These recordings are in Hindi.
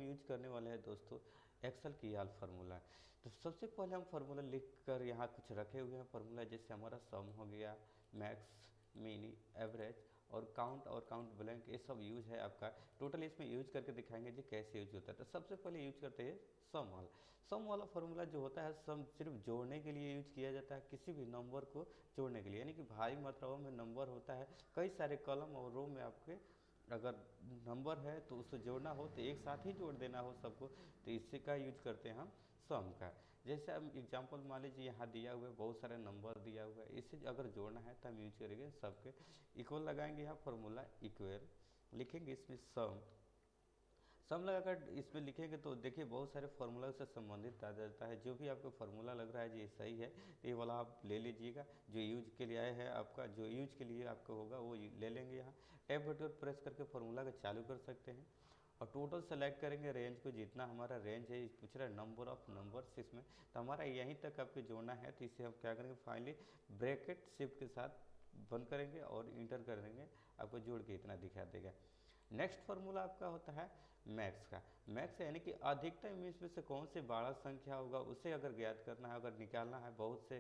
यूज करने वाले हैं दोस्तों एक्सेल की याल फार्मूला। तो सबसे पहले हम फार्मूला लिख कर यहाँ कुछ रखे हुए हैं फार्मूला, जैसे हमारा सम हो गया, मैक्स, मिनी, एवरेज और काउंट ब्लैंक, ये सब यूज है आपका। टोटल इसमें यूज करके दिखाएंगे जी कैसे यूज होता है। तो सबसे पहले यूज करते हैं सम वाला फार्मूला जो होता है सम सिर्फ जोड़ने के लिए यूज किया जाता है, किसी भी नंबर को जोड़ने के लिए, यानी कि भारी मात्राओं में नंबर होता है, कई सारे कॉलम और रो में आपके अगर नंबर है तो उसको जोड़ना हो तो एक साथ ही जोड़ देना हो सबको, तो इससे का यूज करते हैं हम सम का। जैसे हम एग्जांपल मान लीजिए यहाँ दिया हुआ है, बहुत सारे नंबर दिया हुआ है, इसे अगर जोड़ना है तो हम यूज करेंगे सबके इक्वल लगाएंगे, यहाँ फार्मूला इक्वल लिखेंगे, इसमें सम लगाकर इसमें लिखेंगे तो देखिए बहुत सारे फार्मूला से संबंधित आ जाता है। जो भी आपको फार्मूला लग रहा है जी ये सही है तो ये वाला आप ले लीजिएगा, जो यूज के लिए आया है आपका, जो यूज के लिए आपका होगा वो ले लेंगे। यहाँ टैब बटन प्रेस करके फार्मूला का चालू कर सकते हैं और टोटल सेलेक्ट करेंगे रेंज को, जितना हमारा रेंज है, पूछ रहा है नंबर ऑफ नंबर्स इसमें, तो हमारा यहीं तक आपको जोड़ना है। तो इसे हम क्या करेंगे, फाइनली ब्रैकेट शिफ्ट के साथ बंद करेंगे और इंटर कर देंगे, आपको जोड़ के इतना दिखा देगा। नेक्स्ट फार्मूला आपका होता है मैक्स का। मैक्स यानी कि अधिकतम इसमें से कौन सी बड़ा संख्या होगा उसे अगर ज्ञात करना है, अगर निकालना है, बहुत से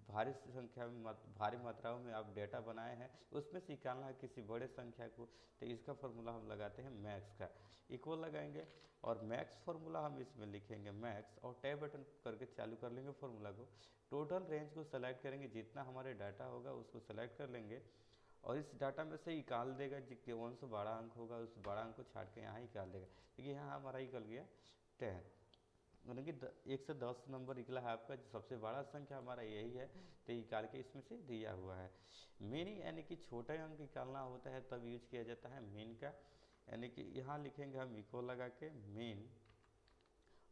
भारी संख्या में भारी मात्राओं में आप डेटा बनाए हैं उसमें से निकालना है किसी बड़े संख्या को, तो इसका फार्मूला हम लगाते हैं मैक्स का, इक्वल लगाएंगे और मैक्स फार्मूला हम इसमें लिखेंगे मैक्स और टैब बटन करके चालू कर लेंगे फार्मूला को। टोटल रेंज को सेलेक्ट करेंगे, जितना हमारे डाटा होगा उसको सेलेक्ट कर लेंगे और इस डाटा में से निकाल देगा जी कौन सा बड़ा अंक होगा, उस बड़ा अंक को छाट के यहाँ निकाल देगा। देखिए यहाँ हमारा निकल गया 10, यानी कि 1 से 10 नंबर निकला है आपका, जो सबसे बड़ा संख्या हमारा यही है, तो निकाल के इसमें से दिया हुआ है। मीन यानी कि छोटे अंक निकालना होता है तब यूज किया जाता है मीन का, यानी कि यहाँ लिखेंगे हम इक्वल लगा के मीन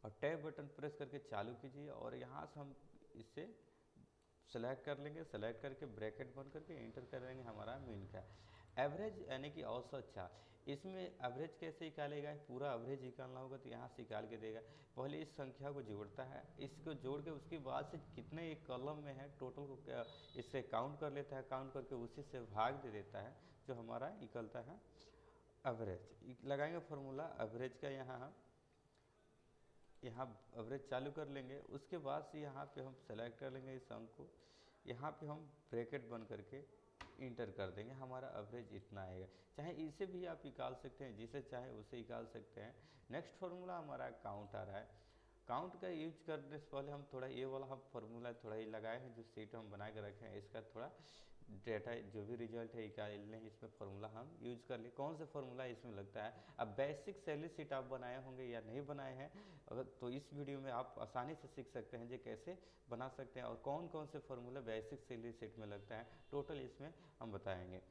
और टैब बटन प्रेस करके चालू कीजिए और यहाँ से हम इसे सेलेक्ट कर लेंगे, सेलेक्ट करके ब्रैकेट बंद करके इंटर कर देंगे हमारा मीन का। एवरेज यानी कि औसत चाल, इसमें एवरेज कैसे निकालेगा, पूरा एवरेज निकालना होगा तो यहाँ से निकाल के देगा। पहले इस संख्या को जोड़ता है, इसको जोड़ के उसके बाद से कितने एक कॉलम में है टोटल को इससे काउंट कर लेता है, काउंट करके उसी से भाग दे देता है, जो हमारा निकलता है एवरेज। लगाएंगे फार्मूला एवरेज का, यहाँ एवरेज चालू कर लेंगे। उसके बाद से यहाँ पे हम सेलेक्ट कर लेंगे इस अंक को, यहाँ पे हम ब्रैकेट बंद करके इंटर कर देंगे, हमारा एवरेज इतना आएगा। चाहे इसे भी आप निकाल सकते हैं, जिसे चाहे उसे निकाल सकते हैं। नेक्स्ट फार्मूला हमारा काउंट आ रहा है। काउंट का यूज करने से पहले हम थोड़ा ये वाला हम फार्मूला थोड़ा ही लगाए हैं, जो सीट हम बना के रखे हैं, इसका थोड़ा डेटा जो भी रिजल्ट है निकालने इसमें फार्मूला हम यूज कर लिए। कौन सा फार्मूला इसमें लगता है, अब बेसिक सैलरी शीट आप बनाए होंगे या नहीं बनाए हैं, अगर तो इस वीडियो में आप आसानी से सीख सकते हैं जो कैसे बना सकते हैं और कौन कौन से फार्मूला बेसिक सैलरी शीट में लगता है, टोटल इसमें हम बताएंगे।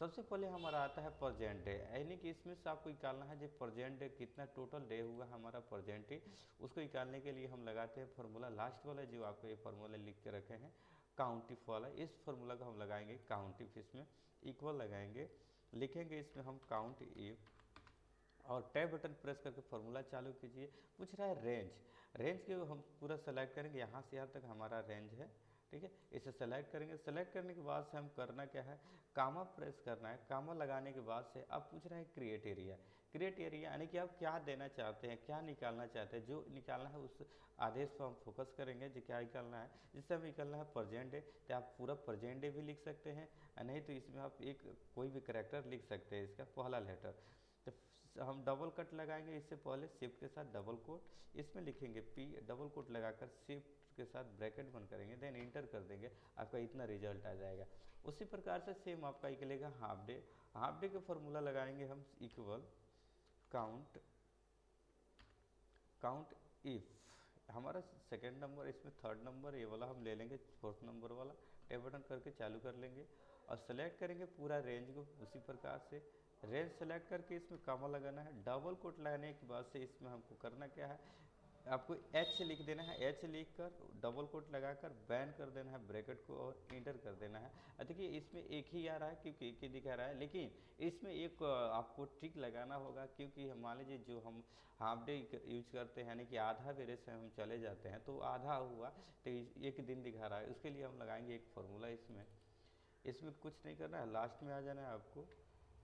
सबसे पहले हमारा आता है प्रेजेंट डे, यानी कि इसमें से आपको निकालना है जो प्रेजेंट डे कितना टोटल डे हुआ हमारा प्रेजेंट डे, उसको निकालने के लिए हम लगाते हैं फार्मूला लास्ट वाला, जो आपको ये फार्मूला लिख के रखे हैं काउंटिफ वाला, इस फार्मूला को हम लगाएंगे काउंटिफ, इसमें इक्वल लगाएंगे, लिखेंगे इसमें हम काउंट इफ और टैब बटन प्रेस करके फार्मूला चालू कीजिए। पूछ रहा है रेंज, रेंज के हम पूरा सेलेक्ट करेंगे, यहाँ से यहाँ तक हमारा रेंज है, ठीक है, इसे सेलेक्ट करेंगे। सेलेक्ट करने के बाद से हम करना क्या है, कामा प्रेस करना है। कामा लगाने के बाद से अब पूछ रहा है क्रिएट एरिया, क्रिएट एरिया यानी कि आप क्या देना चाहते हैं, क्या निकालना चाहते हैं, जो निकालना है उस आदेश पर हम फोकस करेंगे, जो क्या निकालना है। जिससे हमें निकालना है प्रेजेंट डे, तो आप पूरा प्रेजेंट डे भी लिख सकते हैं, नहीं तो इसमें आप एक कोई भी करेक्टर लिख सकते हैं, इसका पहला लेटर। तो हम डबल कट लगाएंगे, इससे पहले शिफ्ट के साथ डबल कोट, इसमें लिखेंगे पी, डबल कोट लगाकर शिफ्ट के साथ ब्रैकेट बंद करेंगे, देन इंटर कर देंगे, आपका इतना रिजल्ट आ जाएगा। उसी प्रकार से सेम आपका निकलेगा हाफ डे। हाफ डे का फॉर्मूला लगाएंगे हम इक्वल काउंट काउंट इफ, हमारा सेकेंड नंबर, इसमें थर्ड नंबर, ये वाला हम ले लेंगे फोर्थ नंबर वाला, टैब बटन करके चालू कर लेंगे और सेलेक्ट करेंगे पूरा रेंज को। उसी प्रकार से रेंज सेलेक्ट करके इसमें कामा लगाना है। डबल कोट लगाने के बाद से इसमें हमको करना क्या है, आपको एच लिख देना है, एच लिख कर डबल कोट लगाकर बैन कर देना है ब्रैकेट को और इंटर कर देना है। देखिए इसमें एक ही आ रहा है क्योंकि एक ही दिखा रहा है, लेकिन इसमें एक आपको ट्रिक लगाना होगा, क्योंकि मान लीजिए जो हम हाफ डे यूज करते हैं, यानी कि आधा बेरे से हम चले जाते हैं तो आधा हुआ तो एक दिन दिखा रहा है, उसके लिए हम लगाएंगे एक फार्मूला। इसमें कुछ नहीं करना है, लास्ट में आ जाना है आपको।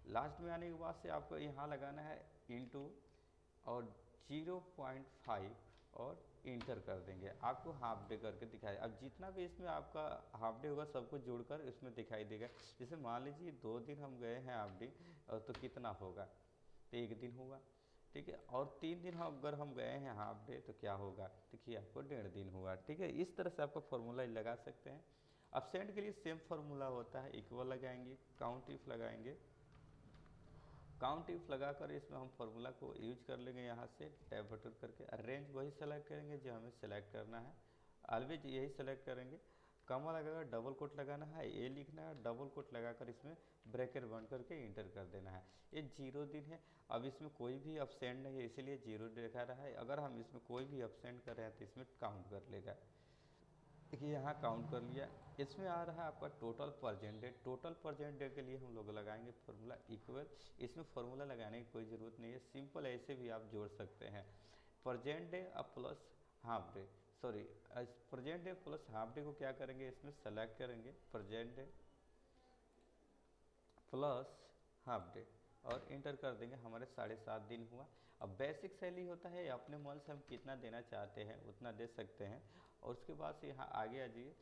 लास्ट में आने के बाद से आपको यहाँ लगाना है इंटू और 0.5 और इंटर कर देंगे, आपको हाफ डे करके दिखाई। अब जितना भी इसमें आपका हाफ डे होगा सबको जोड़कर इसमें दिखाई देगा। जैसे मान लीजिए 2 दिन हम गए हैं हाफ डे, तो कितना होगा, तो 1 दिन हुआ, ठीक है। और 3 दिन अगर हम गए हैं हाफ डे तो क्या होगा, देखिए आपको 1.5 दिन हुआ, ठीक है। इस तरह से आपका फॉर्मूला लगा सकते हैं। अब्सेंट के लिए सेम फार्मूला होता है, इक्वल लगाएंगे, काउंट इफ लगाएंगे, काउंट इफ लगाकर इसमें हम फार्मूला को यूज कर लेंगे। यहाँ से टैब बटन करके अरेंज वही सेलेक्ट करेंगे जो हमें सेलेक्ट करना है, ऑलवेज यही सेलेक्ट करेंगे। कॉमा लगाकर डबल कोट लगाना है, ये लिखना है, डबल कोट लगाकर इसमें ब्रैकेट बंद करके इंटर कर देना है। ये 0 दिन है। अब इसमें कोई भी अब्सेंट नहीं है इसीलिए 0 दिखा रहा है। अगर हम इसमें कोई भी अब्सेंट कर रहे हैं तो इसमें काउंट कर लेगा। देखिए यहाँ काउंट कर लिया। इसमें आ रहा है आपका total present day. Total present day के लिए हम लोग लगाएंगे फार्मूला इक्वल। इसमें फार्मूला लगाने की कोई ज़रूरत नहीं है, सिंपल ऐसे भी आप जोड़ सकते हैं। प्रेजेंट डे अब plus half day, sorry present debt plus half day को क्या करेंगे, इसमें सेलेक्ट करेंगे present debt plus half day और इंटर कर देंगे। हमारे 7.5 दिन हुआ। अब बेसिक सैलरी होता है, अपने मन से हम कितना देना चाहते हैं उतना दे सकते हैं। और उसके बाद से यहाँ आगे आ जाइए,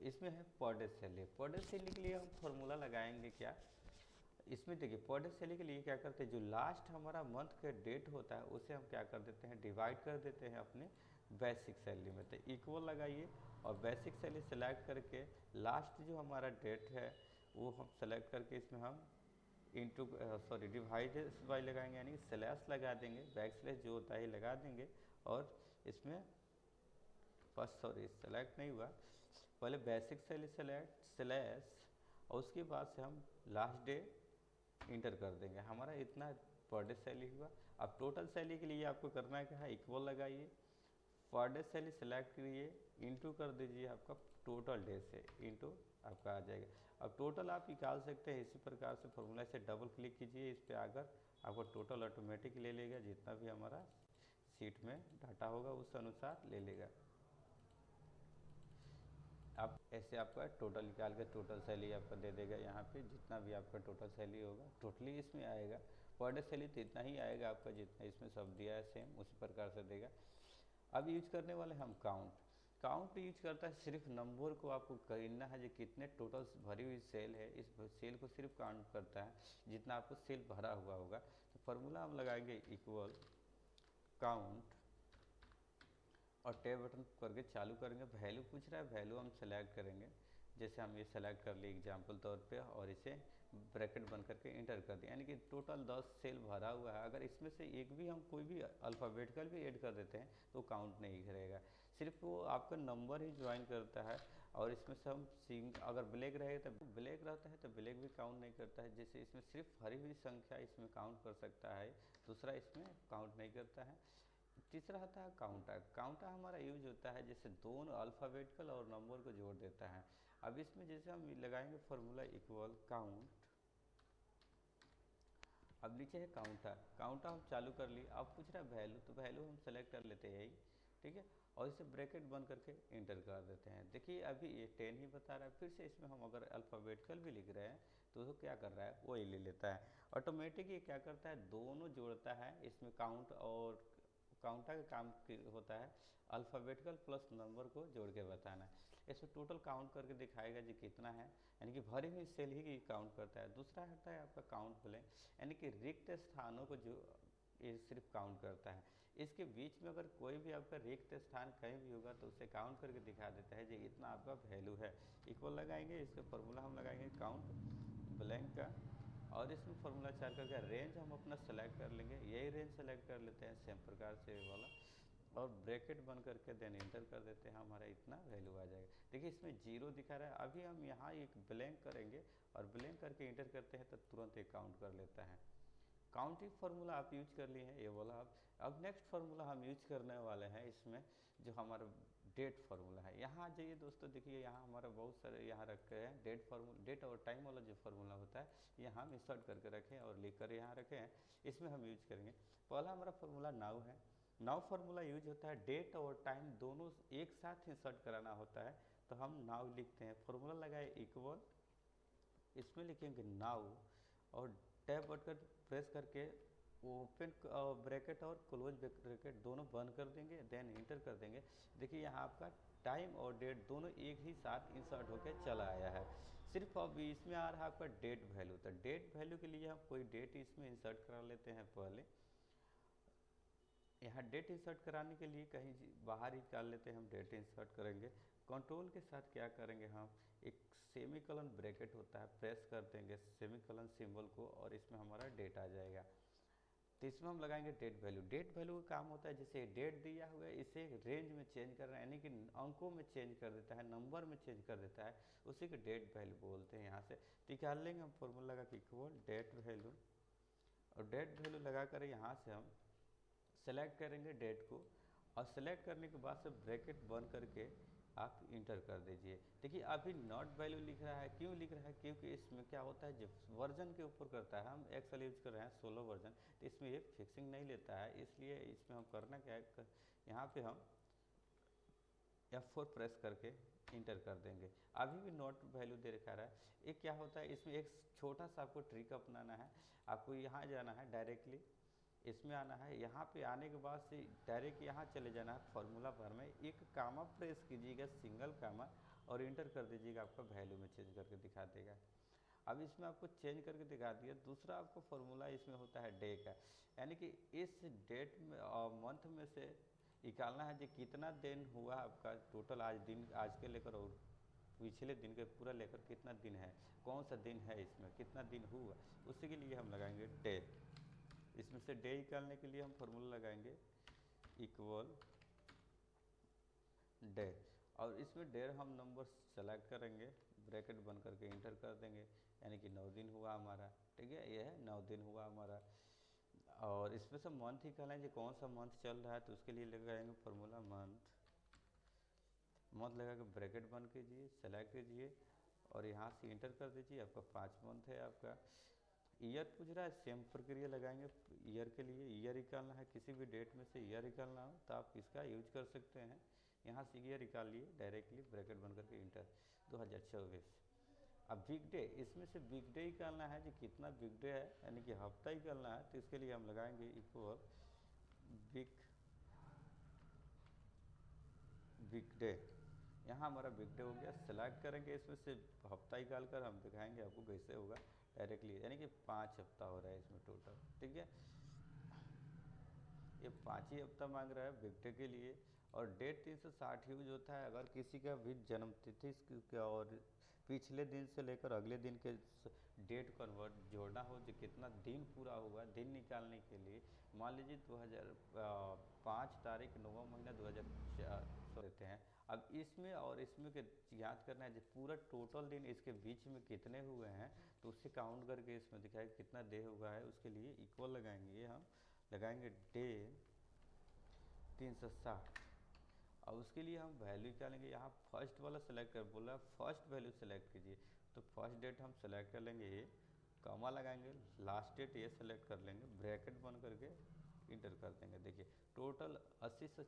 इसमें है per day salary. Per day salary के लिए हम फार्मूला लगाएंगे क्या, इसमें देखिए पर डे सैलरी के लिए क्या करते हैं, जो लास्ट हमारा मंथ का डेट होता है उसे हम क्या कर देते हैं, डिवाइड कर देते हैं अपने बेसिक सैलरी में। तो इक्वल लगाइए और बेसिक सैलरी सेलेक्ट करके लास्ट जो हमारा डेट है वो हम सेलेक्ट करके इसमें हम इंटू सॉरी डिवाइड बाई लगाएंगे, यानी स्लैश लगा देंगे, बैक स्लैश जो होता है लगा देंगे। और इसमें फर्स्ट सॉरी सेलेक्ट नहीं हुआ, पहले बेसिक सैलरी सेलेक्ट स्लैश और उसके बाद से हम लास्ट डे इंटर कर देंगे। हमारा इतना पर डे सैलरी हुआ। अब टोटल सैलरी के लिए आपको करना है क्या है, इक्वल लगाइए, पर डे सैलरी सेलेक्ट करिए, इंटू कर दीजिए आपका टोटल डे से, इंटू आपका आ जाएगा। अब टोटल आप निकाल सकते हैं इसी प्रकार से फार्मूला से डबल क्लिक कीजिए इस पर आकर, आपको टोटल ऑटोमेटिक ले लेगा, जितना भी हमारा सीट में डाटा होगा उस अनुसार ले लेगा। आप ऐसे आपका टोटल निकाल के टोटल सैलरी आपका दे देगा। यहाँ पे जितना भी आपका टोटल सैलरी होगा टोटली इसमें आएगा। पर डे सैलरी तो इतना ही आएगा आपका जितना इसमें सब दिया है, सेम उसी प्रकार से देगा। अब यूज करने वाले हम काउंट। काउंट यूज करता है सिर्फ नंबर को आपको करना है जो कितने टोटल भरी हुई सेल है, इस सेल को सिर्फ काउंट करता है जितना आपको सेल भरा हुआ होगा। तो फार्मूला हम लगाएंगे इक्वल काउंट और टैब बटन करके चालू करेंगे। वैल्यू पूछ रहा है, वैल्यू हम सेलेक्ट करेंगे, जैसे हम ये सेलेक्ट कर लिए एग्जाम्पल तौर पे और इसे ब्रैकेट बंद करके इंटर कर दिया, यानी कि टोटल 10 सेल भरा हुआ है। अगर इसमें से एक भी हम कोई भी अल्फ़ाबेटिकल भी ऐड कर देते हैं तो काउंट नहीं करेगा, सिर्फ वो आपका नंबर ही ज्वाइन करता है। और इसमें से हम अगर ब्लैक रहेगा तो ब्लैक रहता है तो ब्लैक भी काउंट नहीं करता है। जैसे इसमें सिर्फ भरी हुई संख्या इसमें काउंट कर सकता है, दूसरा इसमें काउंट नहीं करता है। तीसरा आता है काउंटर। काउंटर हमारा यूज होता है जैसे दोनों अल्फ़ाबेटिकल और नंबर को जोड़ देता है। अब इसमें जैसे हम लगाएंगे फार्मूला इक्वल काउंट, अब नीचे है काउंटर। काउंटर हम चालू कर लिए। अब पूछ रहा है वैल्यू, तो वैल्यू हम सेलेक्ट कर लेते हैं यही, ठीक है, और इसे ब्रैकेट बंद करके इंटर कर देते हैं। देखिए अभी ये 10 ही बता रहा है, फिर से इसमें हम अगर अल्फ़ाबेटिकल भी लिख रहे हैं तो वो क्या कर रहा है, वही ले लेता है ऑटोमेटिक। ये क्या करता है, दोनों जोड़ता है। इसमें काउंट और काउंटर का काम होता है अल्फ़ाबेटिकल प्लस नंबर को जोड़ के बताना है। इसमें टोटल काउंट करके दिखाएगा जी कितना है, यानी कि भरी हुई सेल ही काउंट करता है। दूसरा होता है आपका काउंट ब्लैंक, यानी कि रिक्त स्थानों को जो ये सिर्फ काउंट करता है। इसके बीच में अगर कोई भी आपका रिक्त स्थान कहीं भी होगा तो उसे काउंट करके दिखा देता है जी इतना आपका वैल्यू है। इक्वल लगाएंगे, इसका फॉर्मूला हम लगाएंगे काउंट ब्लैंक का और इसमें फार्मूला 4 करके रेंज हम अपना सेलेक्ट कर लेंगे, यही रेंज सेलेक्ट कर लेते हैं सेम प्रकार से वाला और ब्रैकेट बंद करके देन इंटर कर देते हैं, हमारा इतना वैल्यू आ जाएगा। देखिए इसमें 0 दिखा रहा है। अभी हम यहाँ एक ब्लैंक करेंगे और ब्लैंक करके इंटर करते हैं तो तुरंत एक काउंट कर लेता है। काउंटिंग फार्मूला आप यूज कर लिए हैं ये वाला। अब नेक्स्ट फार्मूला हम यूज करने वाले हैं इसमें जो हमारा डेट फार्मूला है। यहाँ जाइए दोस्तों, देखिए यहाँ हमारा बहुत सारे यहाँ रखे हैं डेट फार्मूला। डेट और टाइम वाला जो फार्मूला होता है यहाँ हम इंसर्ट करके रखें और लिख कर यहाँ रखे हैं, इसमें हम यूज करेंगे। पहला हमारा फार्मूला नाउ है। नाउ फार्मूला यूज होता है डेट और टाइम दोनों एक साथ इंसर्ट कराना होता है, तो हम नाउ लिखते हैं। फार्मूला लगाए इक्वल, इसमें लिखेंगे नाउ और टैब बटन प्रेस करके ओपन ब्रैकेट और क्लोज ब्रैकेट दोनों बंद कर देंगे, देन इंटर कर देंगे। देखिए यहाँ आपका टाइम और डेट दोनों एक ही साथ इंसर्ट होकर चला आया है। सिर्फ अब इसमें आ रहा है आपका डेट वैल्यू, तो डेट वैल्यू के लिए हम कोई डेट इसमें इंसर्ट करा लेते हैं। पहले यहाँ डेट इंसर्ट कराने के लिए कहीं बाहर ही निकाल लेते हैं, हम डेट इंसर्ट करेंगे। कंट्रोल के साथ क्या करेंगे, हम एक सेमीकोलन ब्रैकेट होता है, प्रेस कर देंगे सेमीकोलन सिंबल को और इसमें हमारा डेट आ जाएगा। तो इसमें हम लगाएंगे डेट वैल्यू। डेट वैल्यू का काम होता है जैसे डेट दिया हुआ है इसे रेंज में चेंज कर रहे हैं, यानी कि अंकों में चेंज कर देता है, नंबर में चेंज कर देता है, उसी को डेट वैल्यू बोलते हैं। यहाँ से निकाल लेंगे हम फॉर्मूला लगा कि इक्वल डेट वैल्यू, और डेट वैल्यू लगा कर यहाँ से हम सेलेक्ट करेंगे डेट को, और सेलेक्ट करने के बाद से ब्रैकेट बंद करके आप इंटर कर दीजिए। देखिए अभी नॉट वैल्यू लिख रहा है, क्यों लिख रहा है, क्योंकि इसमें क्या होता है जब वर्जन के ऊपर करता है, हम एक्सेल यूज कर रहे हैं 16 वर्जन, तो इसमें ये फिक्सिंग नहीं लेता है, इसलिए इसमें हम करना क्या है, यहाँ पे हम F4 प्रेस करके इंटर कर देंगे। अभी भी नॉट वैल्यू दे रखा है। एक क्या होता है इसमें एक छोटा सा आपको ट्रिक अपनाना है, आपको यहाँ जाना है डायरेक्टली, इसमें आना है, यहाँ पे आने के बाद से डायरेक्ट यहाँ चले जाना है फॉर्मूला बार में, एक कामा प्रेस कीजिएगा, सिंगल कामा, और इंटर कर दीजिएगा, आपका वैल्यू में चेंज करके दिखा देगा। अब इसमें आपको चेंज करके दिखा दिया। दूसरा आपको फॉर्मूला इसमें होता है डे का, यानी कि इस डेट में मंथ में से निकालना है जो कितना दिन हुआ आपका टोटल, आज दिन, आज के लेकर और पिछले दिन के पूरा लेकर कितना दिन है, कौन सा दिन है, इसमें कितना दिन हुआ, उसी के लिए हम लगाएंगे डे। इसमें से डे निकालने के लिए हम फॉर्मूला लगाएंगे इक्वल डे, और इसमें डेर हम नंबर सेलेक्ट करेंगे, ब्रैकेट बंद करके इंटर कर देंगे, यानी कि 9 दिन हुआ हमारा। ठीक है, ये है 9 दिन हुआ हमारा। और इसमें से मंथ ही निकालेंगे, कौन सा मंथ चल रहा है, तो उसके लिए लगाएंगे फॉर्मूला मंथ। मंथ लगा के ब्रैकेट बंद कीजिए, सेलेक्ट कीजिए और यहाँ से इंटर कर दीजिए, आपका 5 मंथ है आपका। ईयर पूछ रहा है, सेम प्रक्रिया लगाएंगे ईयर के लिए। ईयर निकालना है, किसी भी डेट में से ईयर निकालना हो तो आप इसका यूज कर सकते हैं। यहाँ से ईयर निकाल लिए डायरेक्टली, ब्रैकेट बन करके इंटर, 2024। अब बिग डे, इसमें से बिग डे निकालना है, जो कितना बिग डे है, यानी कि हफ्ता निकालना है, तो इसके लिए हम लगाएंगे इक्वल बिग डे। यहाँ हमारा बिग डे हो गया, सेलेक्ट करेंगे, इसमें से हफ्ता निकाल कर हम दिखाएंगे आपको कैसे होगा डायरेक्टली, यानी कि 5 हफ्ता हो रहा है इसमें टोटल। ठीक है, ये 5 ही हफ्ता मांग रहा है बिग डे के लिए। और डेट 360 यूज होता है अगर किसी का भी जन्मतिथि और पिछले दिन से लेकर अगले दिन के डेट कन्वर्ट जोड़ना हो, जो कितना दिन पूरा हुआ, दिन निकालने के लिए। मान लीजिए 2005 तारीख 9वां महीना 2004 देते हैं। अब इसमें और इसमें के याद करना है जो पूरा टोटल दिन इसके बीच में कितने हुए हैं, तो उससे काउंट करके इसमें दिखाएगा कितना डे हुआ है, उसके लिए इक्वल लगाएंगे। ये हम लगाएंगे डे 360, और उसके लिए हम वैल्यू निकालेंगे। यहाँ फर्स्ट वाला सेलेक्ट कर बोला, फर्स्ट वैल्यू सेलेक्ट कीजिए, तो फर्स्ट डेट हम सेलेक्ट कर लेंगे, ये कॉमा लगाएंगे, लास्ट डेट ये सेलेक्ट कर लेंगे, ब्रैकेट बंद करके इंटर कर देंगे। देखिए टोटल 80 से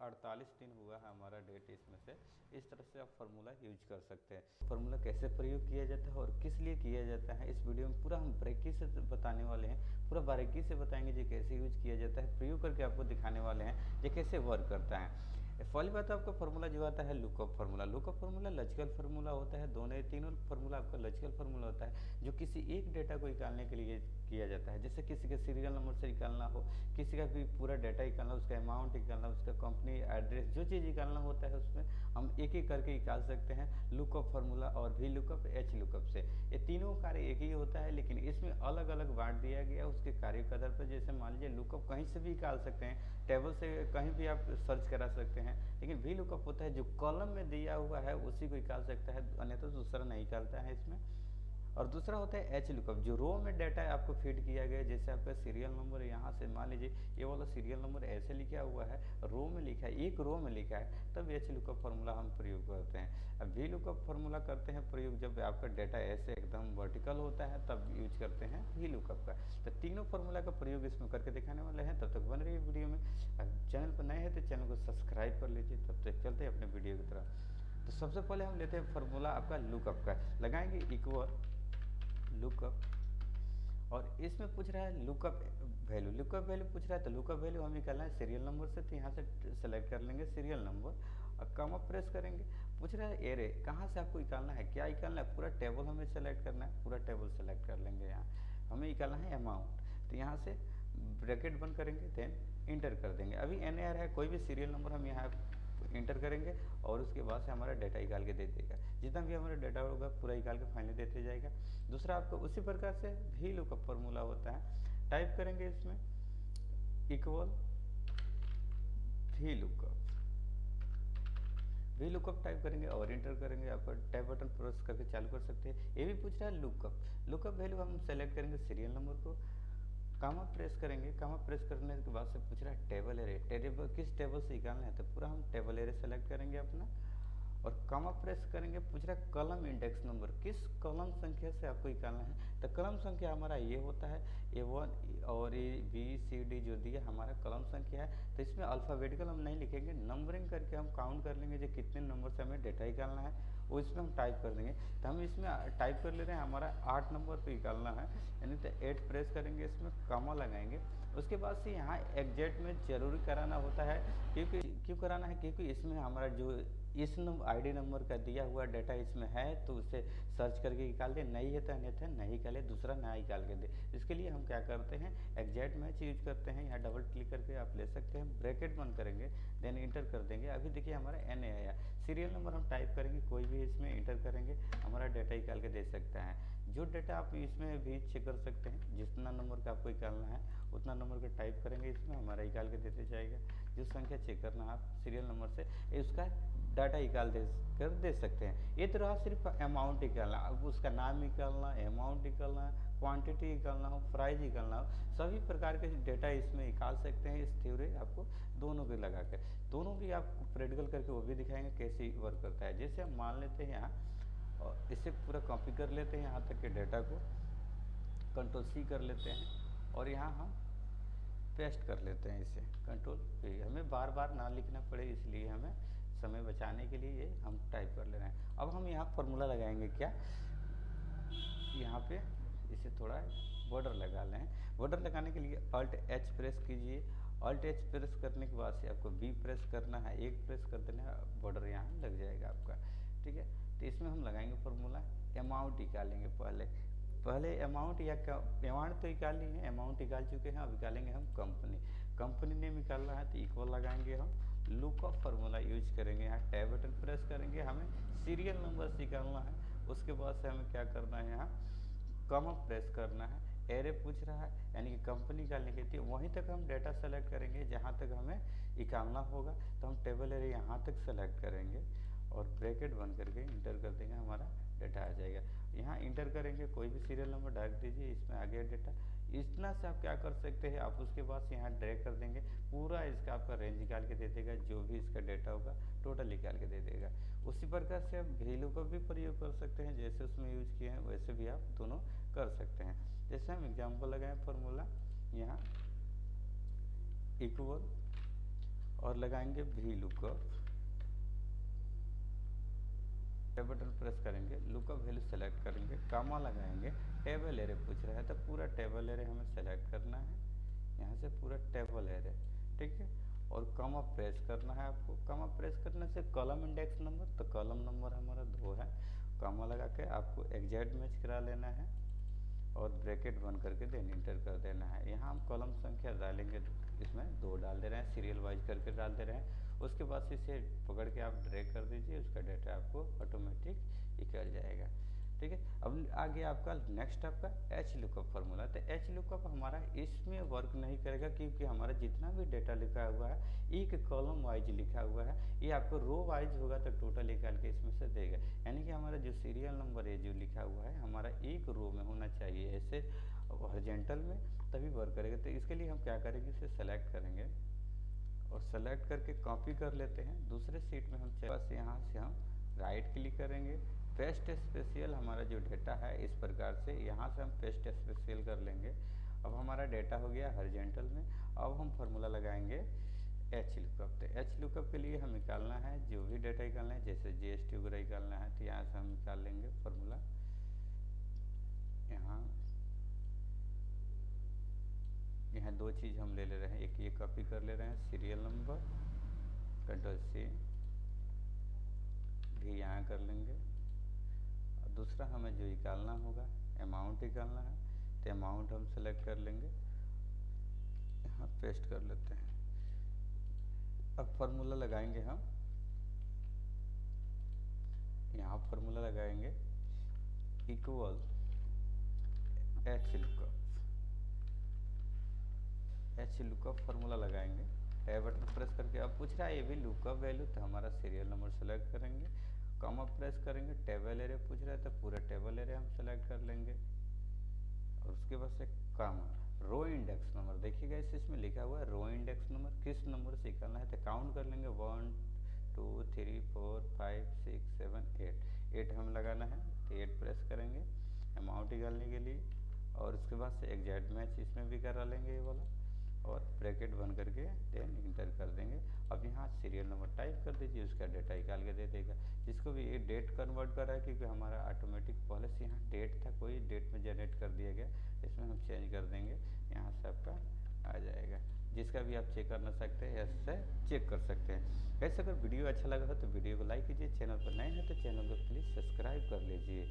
48 दिन हुआ है हमारा डेट इसमें से। इस तरह से आप फार्मूला यूज कर सकते हैं। फार्मूला कैसे प्रयोग किया जाता है और किस लिए किया जाता है, इस वीडियो में पूरा हम बारीकी से बताने वाले हैं, पूरा बारीकी से बताएंगे जी कैसे यूज किया जाता है, प्रयोग करके आपको दिखाने वाले हैं ये कैसे वर्क करता है। पहली बात आपका फार्मूला जो आता है lookup formula. Lookup formula logical formula होता है, दोनों तीनों फार्मूला आपका लॉजिकल फार्मूला होता है, जो किसी एक डेटा को निकालने के लिए किया जाता है। जैसे किसी के सीरियल नंबर से निकालना हो, किसी का भी पूरा डाटा निकालना, उसका अमाउंट निकालना, उसका कंपनी एड्रेस, जो चीज़ निकालना होता है उसमें हम एक एक करके निकाल सकते हैं लुकअप फार्मूला और वी लुकअप, एच लुकअप से। ये तीनों कार्य एक ही होता है, लेकिन इसमें अलग अलग बांट दिया गया उसके कार्य के आधार पर। जैसे मान लीजिए लुकअप कहीं से भी निकाल सकते हैं, टेबल से कहीं भी आप सर्च करा सकते हैं, लेकिन वी लुकअप होता है जो कॉलम में दिया हुआ है उसी को निकाल सकता है, अन्यथा दूसरा नहीं निकालता है इसमें। और दूसरा होता है एच लुकअप, जो रो में डाटा आपको फीड किया गया, जैसे आपका सीरियल नंबर यहाँ से मान लीजिए ये वाला सीरियल नंबर ऐसे लिखा हुआ है, रो में लिखा है, एक रो में लिखा है, तब एच लुकअप फार्मूला हम प्रयोग करते हैं। अब वी लुकअप फार्मूला करते हैं प्रयोग जब आपका डाटा ऐसे एकदम वर्टिकल होता है, तब यूज करते हैं वी लुकअप का। तो तीनों फार्मूला का प्रयोग इसमें करके दिखाने वाले हैं। तब तक बन रही है वीडियो में। चैनल पर नए हैं तो चैनल को सब्सक्राइब कर लीजिए। तब तक चलते हैं अपने वीडियो की तरफ। तो सबसे पहले हम लेते हैं फार्मूला आपका लुकअप का, लगाएंगे इक्वल लुकअप, और इसमें पूछ रहा है लुकअप वैल्यू, लुकअप वैल्यू पूछ रहा है तो लुकअप वैल्यू हमें निकालना है सीरियल नंबर से, तो यहाँ से सेलेक्ट कर लेंगे सीरियल नंबर और कॉमा प्रेस करेंगे। पूछ रहा है एरे कहाँ से आपको निकालना है, क्या निकालना है, पूरा टेबल हमें सेलेक्ट करना है, पूरा टेबल सेलेक्ट कर लेंगे। यहाँ हमें निकालना है अमाउंट, तो यहाँ से ब्रैकेट बंद करेंगे देन इंटर कर देंगे। अभी एन ए आर है, कोई भी सीरियल नंबर हम यहाँ इंटर करेंगे और उसके बाद से हमारा डाटा निकाल के दे देगा, जितना भी हमारा डाटा होगा पूरा निकाल के फाइनली देते जाएगा। दूसरा आपको उसी प्रकार से भी लुकअप फॉर्मूला होता है, टाइप करेंगे इसमें इक्वल वी लुकअप टाइप करेंगे और इंटर करेंगे। आपका टैब बटन प्रेस करके चालू कर सकते हैं। ये भी पूछ रहा है लुकअप वैल्यू हम सेलेक्ट करेंगे सीरियल नंबर को, कामा प्रेस करेंगे, कामा प्रेस करने के बाद से पूछ रहा है टेबल एरे, टेबल किस टेबल से निकालना है, तो पूरा हम टेबल एरे सेलेक्ट करेंगे अपना और कामा प्रेस करेंगे। पूछ रहा है कॉलम इंडेक्स नंबर, किस कॉलम संख्या से आपको निकालना है, तो कॉलम संख्या हमारा ये होता है A1 और ABCD जो दिया हमारा कॉलम संख्या है। तो इसमें अल्फ़ाबेटिकल हम नहीं लिखेंगे, नंबरिंग करके हम काउंट कर लेंगे जो कितने नंबर से हमें डेटा निकालना है वो इसमें हम टाइप कर देंगे। तो हम इसमें टाइप कर ले रहे हैं हमारा 8 नंबर पे निकालना है, यानी तो 8 प्रेस करेंगे, इसमें कामा लगाएंगे। उसके बाद से यहाँ एग्जैक्ट में जरूरी कराना होता है, क्योंकि क्यों कराना है, क्योंकि इसमें हमारा जो इस आईडी नंबर का दिया हुआ डाटा इसमें है तो उसे सर्च करके निकाल दे, नहीं है तो अन्यथा नहीं निकाले, दूसरा नया निकाल के दे। इसके लिए हम क्या करते हैं एग्जैक्ट मैच यूज करते हैं। यहाँ डबल क्लिक करके आप ले सकते हैं, ब्रैकेट बंद करेंगे देन इंटर कर देंगे। अभी देखिए हमारा एन ए आया, सीरियल नंबर हम टाइप करेंगे, कोई भी इसमें इंटर करेंगे हमारा डाटा निकाल के दे सकता है। जो डाटा आप इसमें भी चेक कर सकते हैं, जितना नंबर का आपको निकालना है उतना नंबर का टाइप करेंगे, इसमें हमारा निकाल के देते जाएगा। जो संख्या चेक करना है आप सीरियल नंबर से उसका डाटा निकाल दे सकते हैं। ये तो रहा सिर्फ अमाउंट निकालना, अब उसका नाम निकालना, अमाउंट निकालना, क्वांटिटी निकालना हो, प्राइस निकालना हो, सभी प्रकार के डाटा इसमें निकाल सकते हैं। इस थ्योरी आपको दोनों के लगा के, दोनों की आपको प्रैक्टिकल करके वो भी दिखाएंगे कैसे वर्क करता है। जैसे हम मान लेते हैं यहाँ और इसे पूरा कॉपी कर लेते हैं, यहाँ तक के डाटा को कंट्रोल C कर लेते हैं और यहाँ हम पेस्ट कर लेते हैं इसे कंट्रोल V। हमें बार बार ना लिखना पड़े इसलिए हमें समय बचाने के लिए ये हम टाइप कर ले रहे हैं। अब हम यहाँ फॉर्मूला लगाएंगे, क्या यहाँ पे इसे थोड़ा बॉर्डर लगा लें। बॉर्डर लगाने के लिए Alt H प्रेस कीजिए, Alt H प्रेस करने के बाद से आपको B प्रेस करना है, एक प्रेस कर देना है, बॉर्डर यहाँ लग जाएगा आपका, ठीक है। तो इसमें हम लगाएंगे फॉर्मूला, अमाउंट निकालेंगे पहले अमाउंट या अमाउंट तो निकाल ली है, अमाउंट निकाल चुके हैं, अब निकालेंगे हम कंपनी नेम निकालना है तो इक्वल लगाएंगे हम, लुकअप फार्मूला यूज करेंगे। यहाँ टैब बटन प्रेस करेंगे, हमें सीरियल नंबर निकालना है, उसके बाद से हमें क्या करना है यहाँ कॉमा प्रेस करना है। एरे पूछ रहा है यानी कि कंपनी निकालने के लिए वहीं तक हम डाटा सेलेक्ट करेंगे जहाँ तक हमें निकालना होगा, तो हम टेबल एरे यहाँ तक सेलेक्ट करेंगे और ब्रैकेट बंद करके इंटर कर देंगे, हमारा डाटा आ जाएगा। यहाँ इंटर करेंगे, कोई भी सीरियल नंबर डाल दीजिए, इसमें आ गया डाटा। इतना से आप क्या कर सकते हैं, आप उसके बाद से यहाँ ड्रैग कर देंगे, पूरा इसका आपका रेंज निकाल के दे देगा, जो भी इसका डाटा होगा टोटल निकाल के दे देगा। उसी प्रकार से आप वैल्यू का भी प्रयोग कर सकते हैं, जैसे उसमें यूज किए हैं वैसे भी आप दोनों कर सकते हैं। जैसे हम एग्जाम्पल लगाएं फॉर्मूला, यहाँ इक्वल और लगाएंगे वी लुकअप, बटन प्रेस करेंगे, लुकअप वैल्यू सेलेक्ट करेंगे, कामा लगाएंगे, टेबल एरे पूछ रहा है तो पूरा टेबल एरे हमें सेलेक्ट करना है, यहाँ से पूरा टेबल एरे, ठीक है। और कामा प्रेस करना है आपको, कामा प्रेस करने से कॉलम इंडेक्स नंबर, तो कॉलम नंबर हमारा 2 है, कामा लगा के आपको एग्जैक्ट मैच करा लेना है और ब्रैकेट बंद करके देन इंटर कर देना है। यहाँ हम कॉलम संख्या डालेंगे, इसमें 2 डाल दे रहे हैं, सीरियल वाइज करके डाल दे रहे हैं। उसके बाद से इसे पकड़ के आप ड्रैग कर दीजिए, उसका डाटा आपको ऑटोमेटिक निकल जाएगा, ठीक है। अब आगे आपका नेक्स्ट आपका एच लुकअप फार्मूला, तो एच लुकअप हमारा इसमें वर्क नहीं करेगा क्योंकि हमारा जितना भी डाटा लिखा हुआ है एक कॉलम वाइज लिखा हुआ है, ये आपको रो वाइज होगा तो टोटल निकाल के इसमें से देगा। यानी कि हमारा जो सीरियल नंबर है जो लिखा हुआ है हमारा एक रो में होना चाहिए, ऐसे हॉरिजॉन्टल में, तभी वर्क करेगा। तो इसके लिए हम क्या करेंगे, इसे सेलेक्ट करेंगे और सेलेक्ट करके कॉपी कर लेते हैं दूसरे सीट में। हम बस यहाँ से हम राइट क्लिक करेंगे, पेस्ट स्पेशल हमारा जो डाटा है इस प्रकार से यहाँ से हम पेस्ट स्पेशल कर लेंगे। अब हमारा डाटा हो गया हॉरिजॉन्टल में। अब हम फार्मूला लगाएंगे एच लुकअप। तो एच लुकअप के लिए हम निकालना है जो भी डाटा निकालना है, जैसे GST वगैरह निकालना है तो यहाँ से हम निकाल लेंगे फार्मूला। यहाँ यहाँ दो चीज़ हम ले रहे हैं, एक ये कॉपी कर ले रहे हैं सीरियल नंबर, कंट्रोल सी भी यहाँ कर लेंगे। और दूसरा हमें जो निकालना होगा अमाउंट निकालना है, तो अमाउंट हम सेलेक्ट कर लेंगे, यहाँ पेस्ट कर लेते हैं। अब फार्मूला लगाएंगे हम, यहाँ फार्मूला लगाएंगे इक्वल एच लुकअप फार्मूला लगाएंगे। टैब बटन प्रेस करके अब पूछ रहा है ये भी लुकअप वैल्यू, तो हमारा सीरियल नंबर सेलेक्ट करेंगे, कॉमा प्रेस करेंगे, टेबल एरिया पूछ रहा है तो पूरा टेबल एरिया हम सेलेक्ट कर लेंगे। और उसके बाद से कॉमा रो इंडेक्स नंबर, देखिएगा इसमें लिखा हुआ है रो इंडेक्स नंबर, किस नंबर से निकालना है, तो काउंट कर लेंगे 1 2 3 4 5 6 7 8 हम लगाना है, तो 8 प्रेस करेंगे अमाउंट निकालने के लिए। और उसके बाद से एग्जैक्ट मैच इसमें भी करा लेंगे ये वाला, और ब्रैकेट बंद करके देन इंटर कर देंगे। अब यहाँ सीरियल नंबर टाइप कर दीजिए, उसका डेटा निकाल के दे देगा। जिसको भी ये डेट कन्वर्ट कर रहा है, क्योंकि हमारा ऑटोमेटिक पहले से यहाँ डेट था, कोई डेट में जनरेट कर दिया गया, इसमें हम चेंज कर देंगे, यहाँ से आपका आ जाएगा। जिसका भी आप चेक करना सकते हैं, ऐसे चेक कर सकते हैं। वैसे अगर वीडियो अच्छा लगा हो तो वीडियो को लाइक कीजिए, चैनल पर नए हैं तो चैनल को प्लीज़ सब्सक्राइब कर लीजिए।